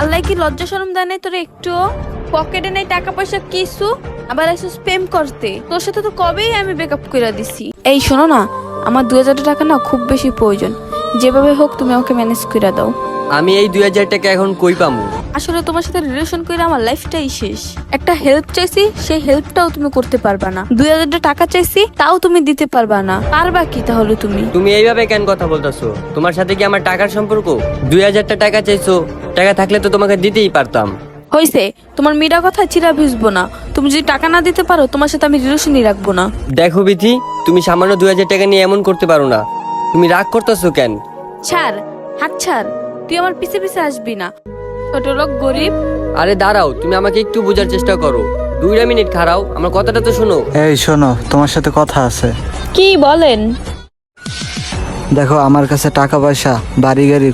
আল্লাহ কি লজ্জা শরম দেয় নাই তোর একটু? পকেটে নেই টাকা পয়সা কিছু, আবার এসে স্প্যাম করতে। তোর সাথে তো কবেই আমি ব্রেকআপ করে দিছি। এই শোনো না, আমার 2000 টাকা না খুব বেশি প্রয়োজন, যেভাবে হোক তুমি আমাকে ম্যানেজ করে দাও। আমি এই 2000 টাকা এখন কই পামু? আসলে তোমার সাথে রিলেশন করে আমার লাইফটাই শেষ। একটা হেল্প চাইছি, সেই হেল্পটাও তুমি করতে পারবা না। 2000 টাকা চাইছি, তাও তুমি দিতে পারবা না। পারবা কি তাহলে তুমি? তুমি এইভাবে কেন কথা বলতেছো? তোমার সাথে কি আমার টাকার সম্পর্ক? 2000 টাকা চাইছো, টাকা থাকলে তো তোমাকে দিতেই পারতাম। হইছে, তোমার মিরা কথা চিরা ভিজবো না। তুমি যদি টাকা না দিতে পারো, তোমার সাথে আমি রিলেশনই রাখবো না। দেখো বিথি, তুমি সামান্য 2000 টাকা নিয়ে এমন করতে পারো না। তুমি রাগ করতেছো কেন? ছাড়, হাত ছাড়। তুই আমার পিছে পিছে আসবি না, ছোট লোক, গরিব। আরে দাঁড়াও, তুমি আমাকে একটু বোঝার চেষ্টা করো। 2 মিনিট খাড়াও, আমার কথাটা তো শোনো। এই শোনো, তোমার সাথে কথা আছে। কি বলেন? দেখো, আমার কাছে টাকা পয়সা, বাড়ি গাড়ি